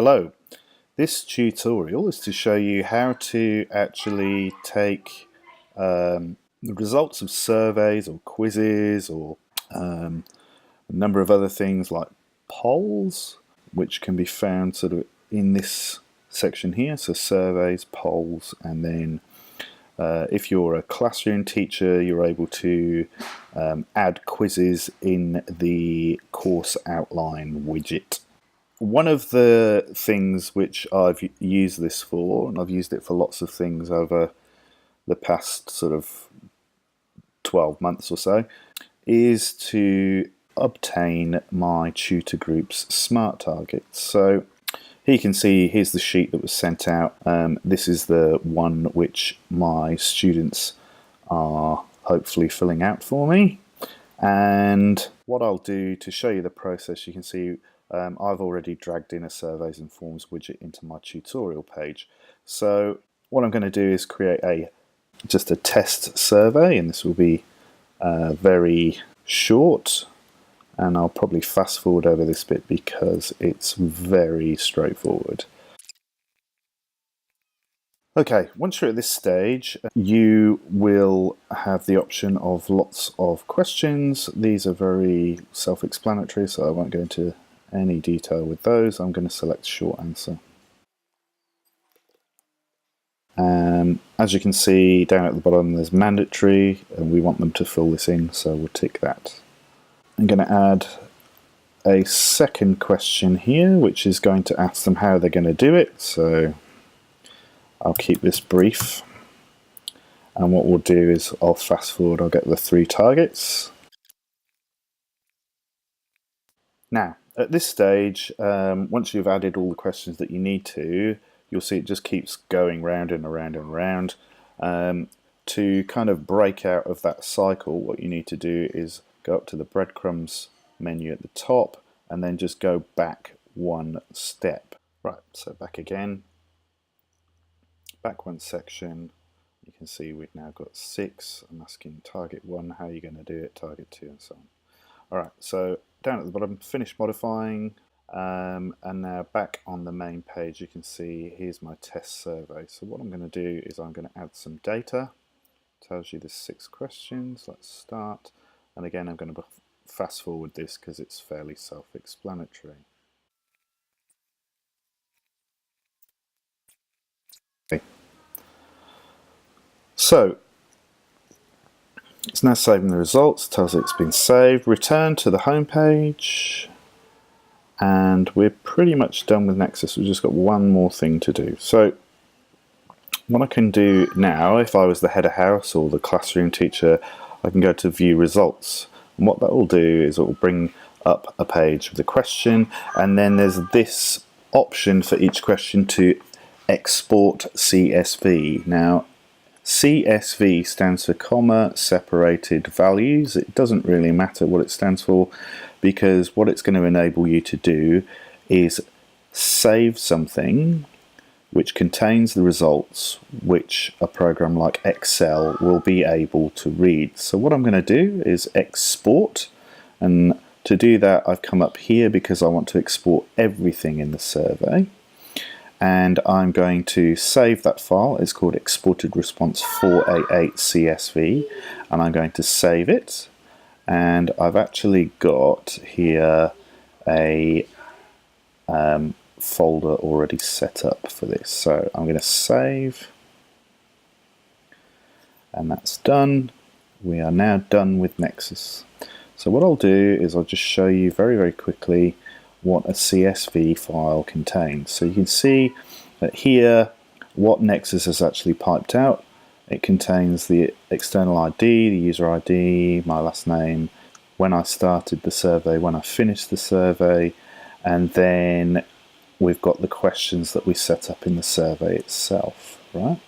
Hello, this tutorial is to show you how to actually take the results of surveys or quizzes or a number of other things like polls, which can be found sort of in this section here, so surveys, polls, and then if you're a classroom teacher, you're able to add quizzes in the course outline widget. One of the things which I've used this for, and I've used it for lots of things over the past sort of 12 months or so, is to obtain my tutor group's smart targets. So here you can see, here's the sheet that was sent out. This is the one which my students are hopefully filling out for me. And what I'll do to show you the process, you can see I've already dragged in a surveys and forms widget into my tutorial page. So what I'm going to do is create just a test survey, and this will be very short, and I'll probably fast forward over this bit because it's very straightforward. Okay, once you're at this stage, you will have the option of lots of questions. These are very self-explanatory, so I won't go into any detail with those. I'm going to select short answer. As you can see down at the bottom, there's mandatory, and we want them to fill this in, so we'll tick that. I'm going to add a second question here, which is going to ask them how they're going to do it. So I'll keep this brief, and what we'll do is I'll fast forward, I'll get the 3 targets. Now, at this stage, once you've added all the questions that you need to, you'll see it just keeps going round and around and around. To kind of break out of that cycle, what you need to do is go up to the breadcrumbs menu at the top, and then just go back one step. Right, so back again. Back one section, you can see we've now got 6. I'm asking target 1, how are you going to do it, target 2, and so on. Alright, so down at the bottom, finish modifying, and now back on the main page you can see here's my test survey. So what I'm going to do is I'm going to add some data. It tells you there's 6 questions. Let's start, and again I'm going to fast forward this because it's fairly self-explanatory. So it's now saving the results, tells it it's been saved. Return to the home page, and we're pretty much done with Nexus. We've just got one more thing to do. So what I can do now, if I was the head of house or the classroom teacher, I can go to view results, and what that will do is it will bring up a page of the question, and then there's this option for each question to export CSV. Now CSV stands for comma separated values. It doesn't really matter what it stands for, because what it's going to enable you to do is save something which contains the results which a program like Excel will be able to read. So what I'm going to do is export, and to do that I've come up here because I want to export everything in the survey. And I'm going to save that file. It's called exported response 488 CSV, and I'm going to save it. And I've actually got here a folder already set up for this. So I'm going to save, and that's done. We are now done with Nexus. So what I'll do is I'll just show you very, very quickly what a CSV file contains. So you can see that here what Nexus has actually piped out. It contains the external ID, the user ID, my last name, when I started the survey, when I finished the survey, and then we've got the questions that we set up in the survey itself, right?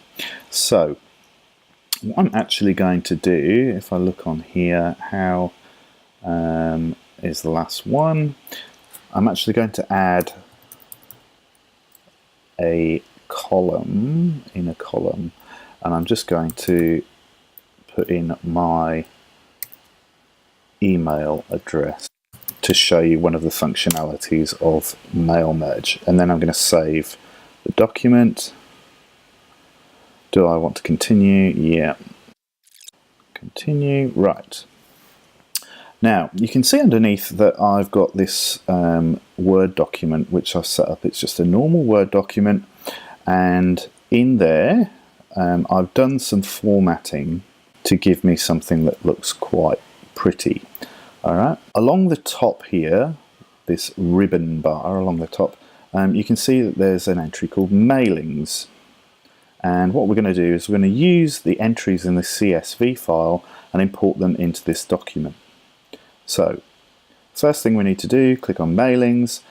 So what I'm actually going to do, if I look on here, how is the last one, I'm actually going to add a column in a column, and I'm just going to put in my email address. to show you one of the functionalities of mail merge. And then I'm going to save the document. Do I want to continue? Yeah. Continue. Right. Now, you can see underneath that I've got this Word document which I've set up. It's just a normal Word document, and in there I've done some formatting to give me something that looks quite pretty. Alright, along the top here, this ribbon bar along the top, you can see that there's an entry called mailings. And what we're going to do is we're going to use the entries in the CSV file and import them into this document. So, first thing we need to do, click on mailings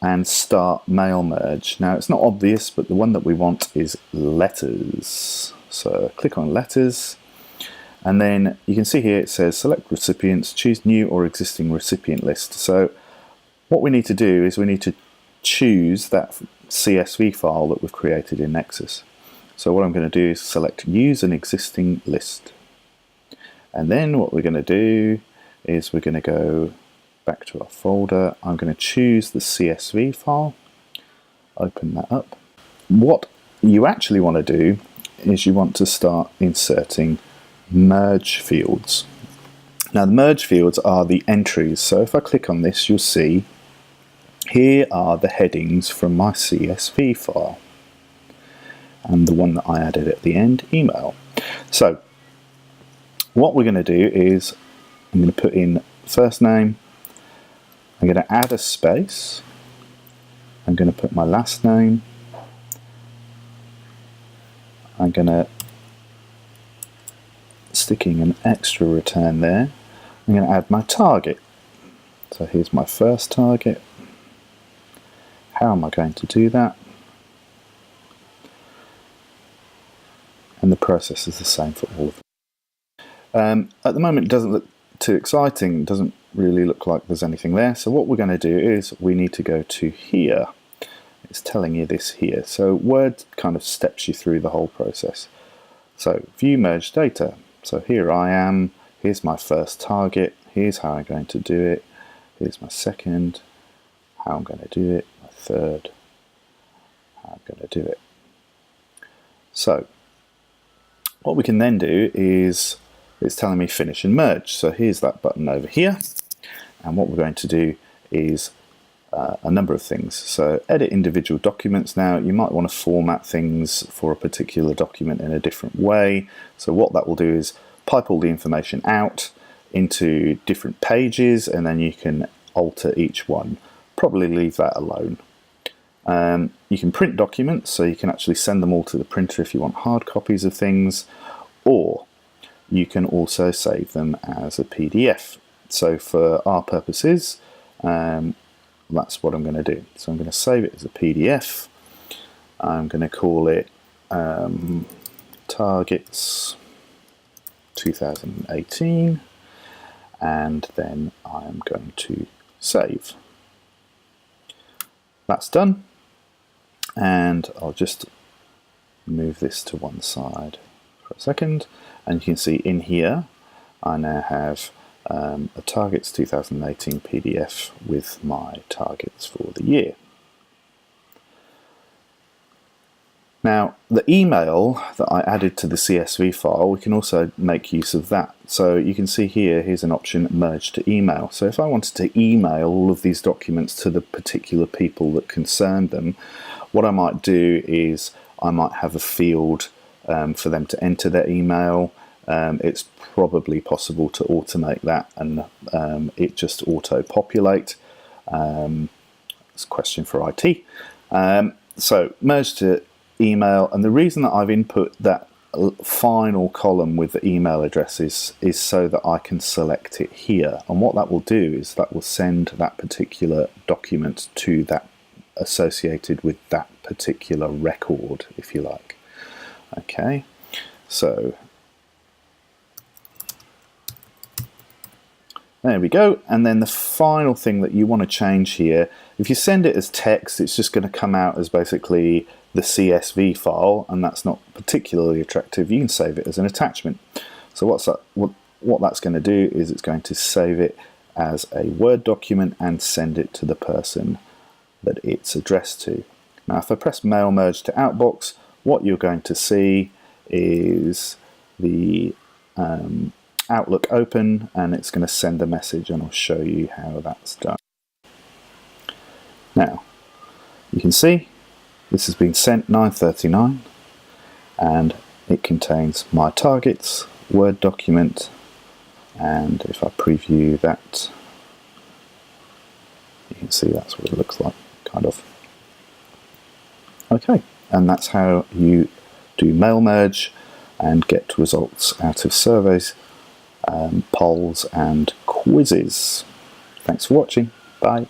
and start mail merge. Now it's not obvious, but the one that we want is letters. So click on letters. And then you can see here it says select recipients, choose new or existing recipient list. So what we need to do is we need to choose that CSV file that we've created in Nexus. So what I'm going to do is select use an existing list. And then what we're going to do is we're going to go back to our folder. I'm going to choose the CSV file, open that up. What you actually want to do is you want to start inserting merge fields. Now the merge fields are the entries, so if I click on this you'll see here are the headings from my CSV file, and the one that I added at the end, email. So what we're going to do is I'm going to put in first name, I'm going to add a space, I'm going to put my last name, I'm going to sticking an extra return there. I'm going to add my target. So here's my first target. How am I going to do that? And the process is the same for all of them. At the moment it doesn't look too exciting, it doesn't really look like there's anything there. So what we're going to do is we need to go to here. It's telling you this here. So Word kind of steps you through the whole process. So view merge data. So here I am, here's my first target, here's how I'm going to do it, here's my second, how I'm going to do it, my third, how I'm going to do it. So what we can then do is, it's telling me finish and merge. So here's that button over here, and what we're going to do is a number of things. So edit individual documents. Now you might want to format things for a particular document in a different way. So what that will do is pipe all the information out into different pages, and then you can alter each one. Probably leave that alone. You can print documents, so you can actually send them all to the printer if you want hard copies of things, or you can also save them as a PDF. So for our purposes, that's what I'm going to do. So I'm going to save it as a PDF. I'm going to call it Targets 2018, and then I'm going to save. That's done, and I'll just move this to one side for a second, and you can see in here I now have a Targets 2018 PDF with my targets for the year. Now the email that I added to the CSV file, we can also make use of that. So you can see here, here's an option, merge to email. So if I wanted to email all of these documents to the particular people that concern them, what I might do is I might have a field for them to enter their email. It's probably possible to automate that and it just auto-populate. It's a question for IT. So merge to email, and the reason that I've input that final column with the email addresses is so that I can select it here, and what that will do is that will send that particular document to that associated with that particular record, if you like. Okay, so there we go. And then the final thing that you want to change here, if you send it as text, it's just going to come out as basically the CSV file, and that's not particularly attractive. You can save it as an attachment. So what that's going to do is it's going to save it as a Word document and send it to the person that it's addressed to. Now if I press Mail Merge to Outbox, what you're going to see is the Outlook open, and it's going to send a message, and I'll show you how that's done. Now you can see this has been sent 9:39, and it contains my targets, Word document, and if I preview that, you can see that's what it looks like, kind of. Okay, and that's how you do mail merge and get results out of surveys, polls and quizzes. Thanks for watching. Bye.